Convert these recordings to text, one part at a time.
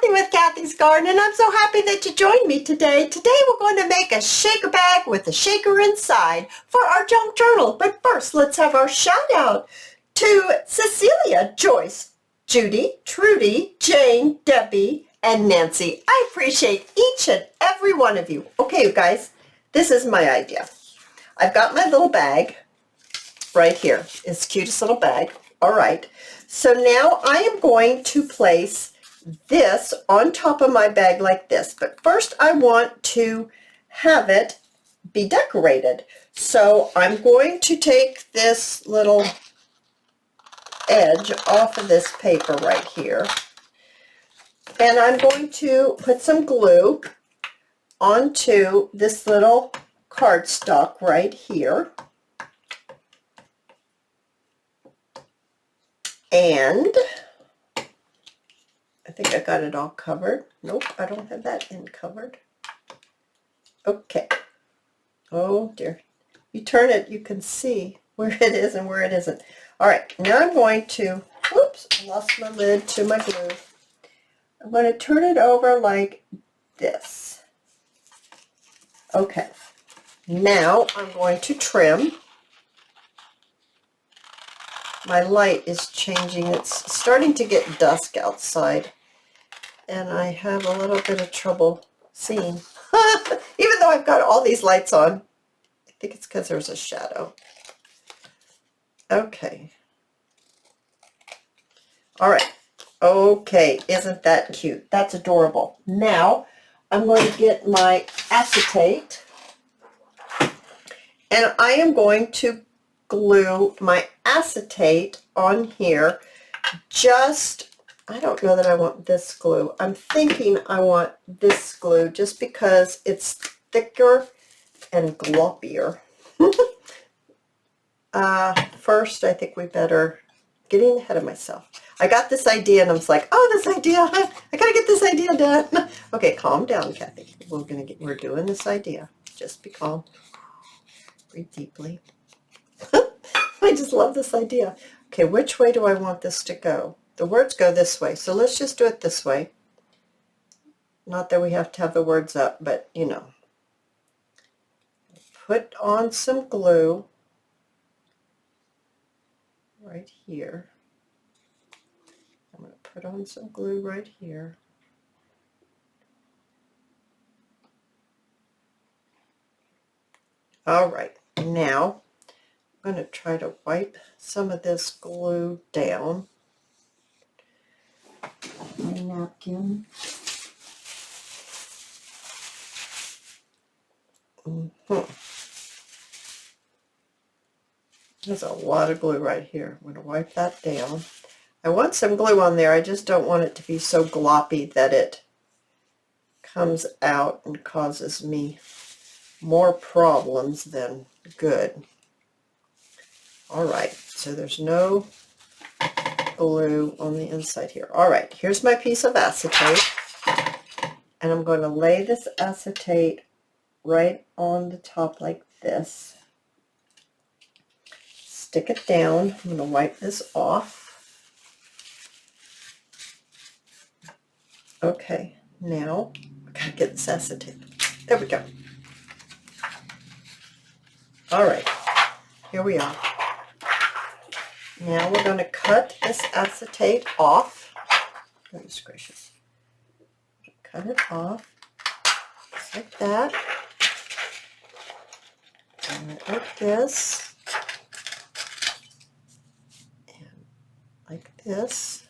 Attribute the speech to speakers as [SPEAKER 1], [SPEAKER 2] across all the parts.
[SPEAKER 1] Cathy with Cathy's Garden, and I'm so happy that you joined me today. Today we're going to make a shaker bag with a shaker inside for our junk journal. But first, let's have our shout out to Cecilia, Joyce, Judy, Trudy, Jane, Debbie, and Nancy. I appreciate each and every one of you. Okay, you guys, this is my idea. I've got my little bag right here. It's the cutest little bag. All right. So now I am going to place this on top of my bag like this. But first I want to have it be decorated. So I'm going to take this little edge off of this paper right here. And I'm going to put some glue onto this little cardstock right here. And I think I got it all covered. Nope, I don't have that end covered. Okay. Oh dear. You turn it, you can see where it is and where it isn't. All right, now I'm going to, whoops, I lost my lid to my glue. I'm going to turn it over like this. Okay. Now I'm going to trim. My light is changing. It's starting to get dusk outside, and I have a little bit of trouble seeing. Even though I've got all these lights on. I think it's because there's a shadow. Okay. All right. Okay, isn't that cute? That's adorable. Now, I'm going to get my acetate, and I am going to glue my acetate on here. Just, I don't know that I want this glue. I'm thinking I want this glue just because it's thicker and gloppier. First, I think we better, getting ahead of myself. I got this idea and I was like, oh, this idea, I gotta get this idea done. Okay, calm down, Cathy. We're doing this idea. Just be calm. Breathe deeply. I just love this idea. Okay, which way do I want this to go? The words go this way, so let's just do it this way. Not that we have to have the words up, but you know. Put on some glue right here. I'm going to put on some glue right here. All right, now I'm going to try to wipe some of this glue down. My napkin. There's a lot of glue right here. I'm going to wipe that down. I want some glue on there. I just don't want it to be so gloppy that it comes out and causes me more problems than good. All right, so there's no glue on the inside here. All right, here's my piece of acetate, and I'm going to lay this acetate right on the top like this. Stick it down. I'm going to wipe this off. Okay, now I gotta get this acetate. There we go. All right, here we are. Now we're going to cut this acetate off. Goodness gracious. Cut it off just like that. And like this. And like this.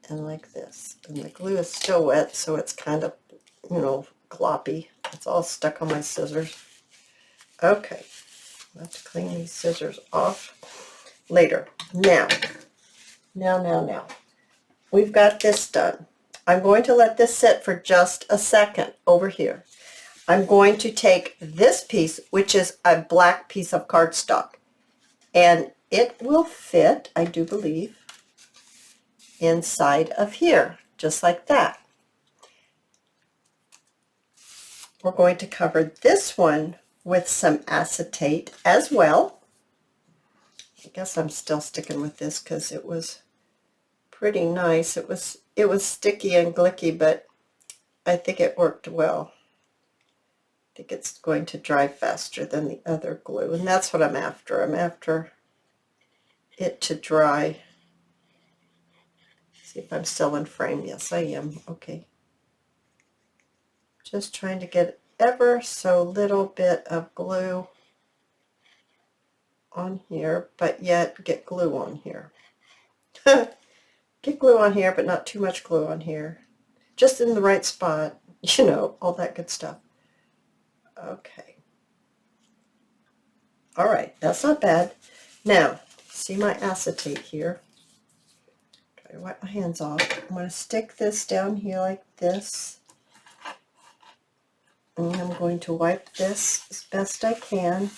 [SPEAKER 1] And like this. And the glue is still wet, so it's kind of, you know, gloppy. It's all stuck on my scissors. Okay. I'll have to clean these scissors off later. Now. We've got this done. I'm going to let this sit for just a second over here. I'm going to take this piece, which is a black piece of cardstock, and it will fit, I do believe, inside of here, just like that. We're going to cover this one with some acetate as well. I guess I'm still sticking with this because it was pretty nice. It it was sticky and glicky, but I think it worked well. I think it's going to dry faster than the other glue, and that's what I'm after. I'm after it to dry. See if I'm still in frame. Yes, I am. Okay. Just trying to get ever so little bit of glue on here, but yet get glue on here. Get glue on here, but not too much glue on here. Just in the right spot, you know, all that good stuff. Okay. All right, that's not bad. Now, see my acetate here. Try to wipe my hands off. I'm going to stick this down here like this. And I'm going to wipe this as best I can.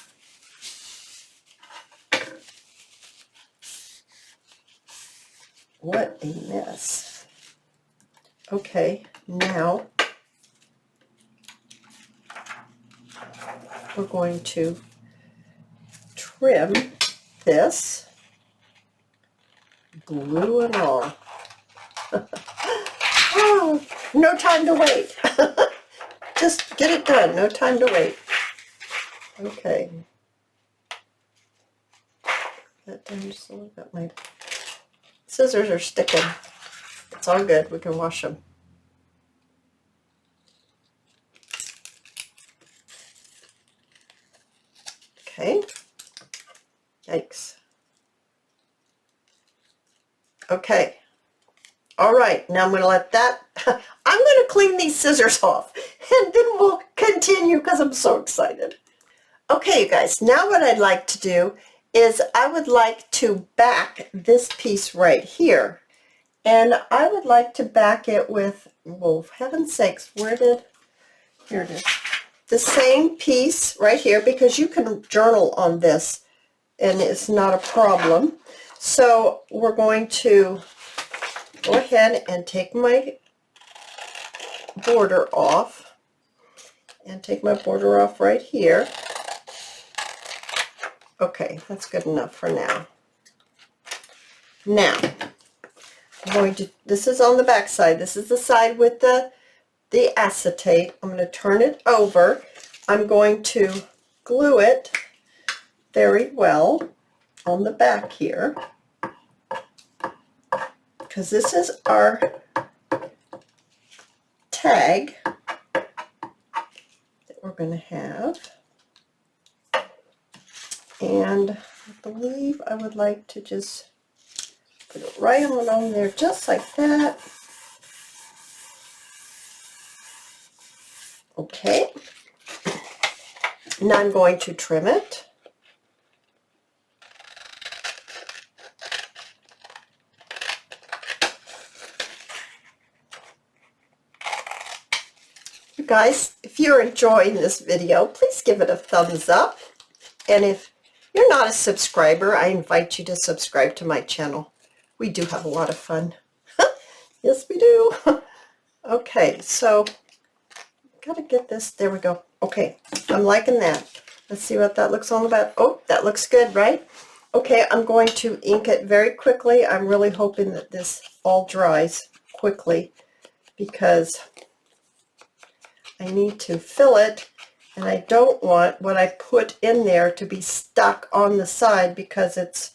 [SPEAKER 1] What a mess. Okay, now we're going to trim this, glue and all. Oh, no time to wait. Just get it done, no time to wait. Okay. That done just a little bit. My scissors are sticking. It's all good, we can wash them. Okay. Yikes. Okay. All right, now I'm going to let that, I'm going to clean these scissors off, and then we'll continue because I'm so excited. Okay, you guys, now what I'd like to do is I would like to back this piece right here. And I would like to back it with, well, for heaven's sakes, here it is. The same piece right here, because you can journal on this and it's not a problem. So we're going to go ahead and take my border off, and take my border off right here. Okay, that's good enough for now. Now, I'm going to, this is on the back side. This is the side with the acetate. I'm going to turn it over. I'm going to glue it very well on the back here, because this is our tag that we're going to have. And I believe I would like to just put it right on there, just like that. Okay. Now I'm going to trim it. You guys, if you're enjoying this video, please give it a thumbs up. And if you're not a subscriber, I invite you to subscribe to my channel. We do have a lot of fun. Yes, we do. Okay, so gotta get this. There we go. Okay, I'm liking that. Let's see what that looks on the back. Oh, that looks good, right? Okay, I'm going to ink it very quickly. I'm really hoping that this all dries quickly, because I need to fill it, and I don't want what I put in there to be stuck on the side because it's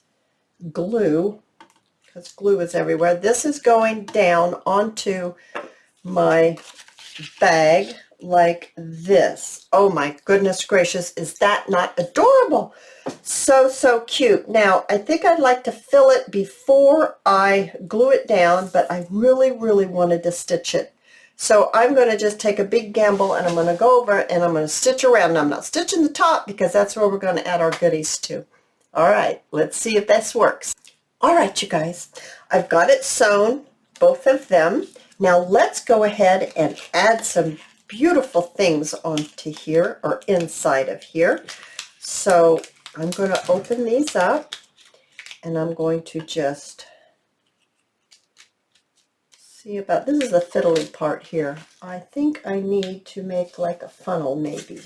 [SPEAKER 1] glue, because glue is everywhere. This is going down onto my bag like this. Oh my goodness gracious, is that not adorable? So, so cute. Now, I think I'd like to fill it before I glue it down, but I really, really wanted to stitch it. So I'm going to just take a big gamble, and I'm going to go over and I'm going to stitch around. And I'm not stitching the top because that's where we're going to add our goodies to. All right, let's see if this works. All right, you guys, I've got it sewn, both of them. Now let's go ahead and add some beautiful things onto here, or inside of here. So I'm going to open these up, and I'm going to just see about, this is the fiddly part here. I think I need to make like a funnel maybe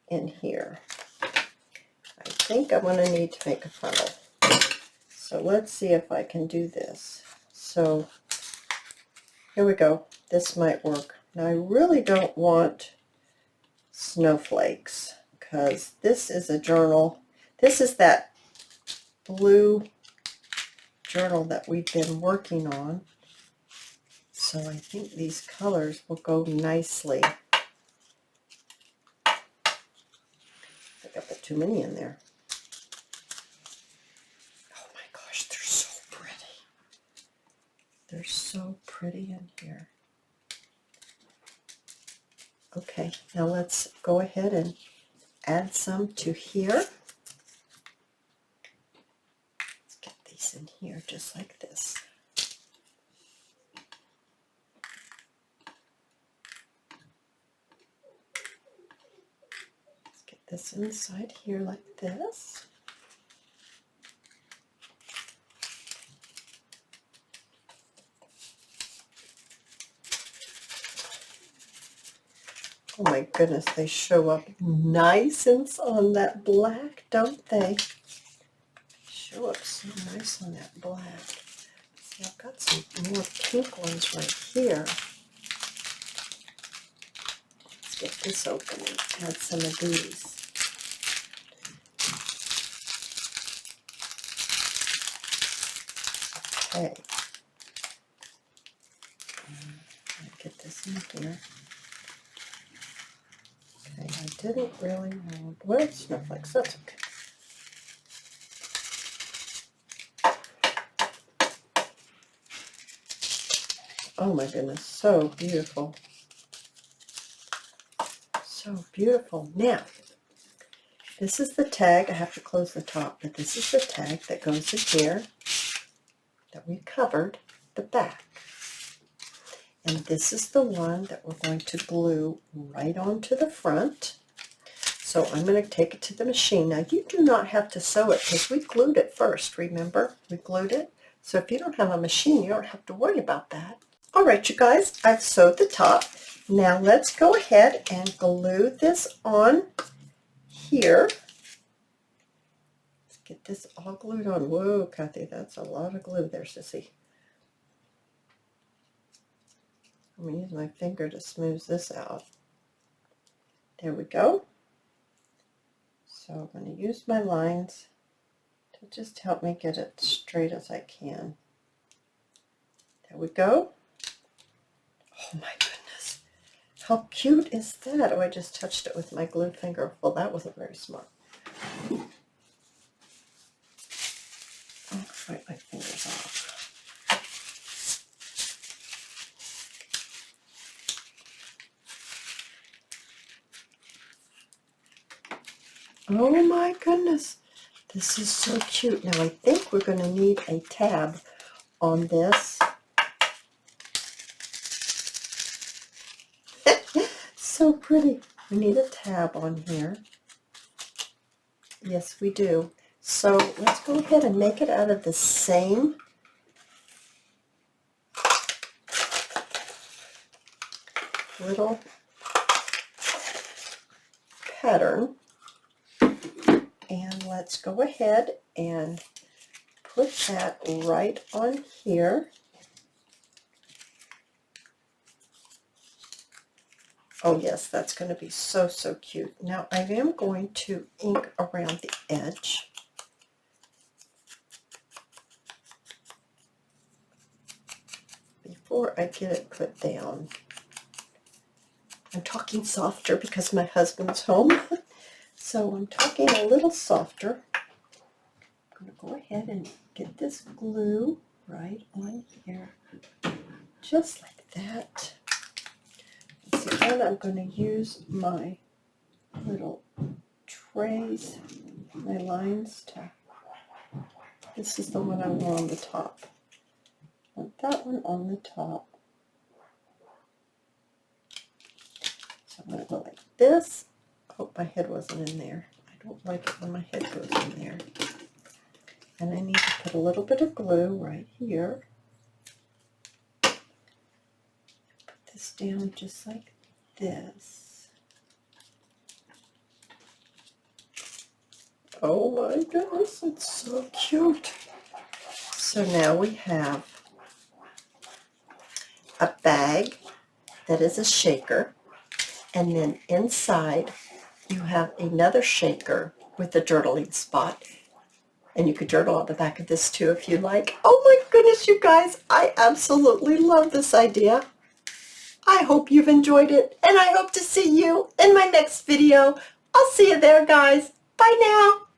[SPEAKER 1] in here. I think I'm going to need to make a funnel. So let's see if I can do this. So Here we go. This might work. Now I really don't want snowflakes because this is a journal. This is that blue journal that we've been working on. So I think these colors will go nicely. I think I put too many in there. Oh my gosh, they're so pretty. They're so pretty in here. Okay, now let's go ahead and add some to here. Let's get these in here just like this. Let's get this inside here like this. Oh my goodness, they show up nice on that black, don't they? Show up so nice on that black. See, I've got some more pink ones right here. Let's get this open and add some of these. Okay. Get this in here. Okay, I didn't really want, well, snowflakes, that's okay. Oh my goodness, so beautiful. So beautiful. Now, this is the tag. I have to close the top, but this is the tag that goes in here that we covered the back. And this is the one that we're going to glue right onto the front. So I'm going to take it to the machine. Now, you do not have to sew it because we glued it first, remember? We glued it. So if you don't have a machine, you don't have to worry about that. All right, you guys, I've sewed the top. Now let's go ahead and glue this on here. Let's get this all glued on. Whoa, Cathy, that's a lot of glue there, sissy. I'm going to use my finger to smooth this out. There we go. So I'm going to use my lines to just help me get it straight as I can. There we go. Oh my goodness. How cute is that? Oh, I just touched it with my glued finger. Well, that wasn't very smart. I'll wipe my fingers off. Oh my goodness. This is so cute. Now I think we're going to need a tab on this. So pretty. We need a tab on here. Yes, we do. So let's go ahead and make it out of the same little pattern. And let's go ahead and put that right on here. Oh yes, that's going to be so, so cute. Now I am going to ink around the edge. Before I get it put down. I'm talking softer because my husband's home. So I'm talking a little softer. I'm going to go ahead and get this glue right on here. Just like that. So then I'm going to use my little trays, my lines to, this is the one I want on the top. I want that one on the top. So I'm going to go like this. I hope my head wasn't in there. I don't like it when my head goes in there. And I need to put a little bit of glue right here. Put this down just like this. Oh my goodness, it's so cute. So now we have a that is a shaker. And then inside you have another shaker with a journaling spot. And you could journal on the back of this too if you like. Oh my goodness, you guys, I absolutely love this idea. I hope you've enjoyed it, and I hope to see you in my next video. I'll see you there, guys. Bye now.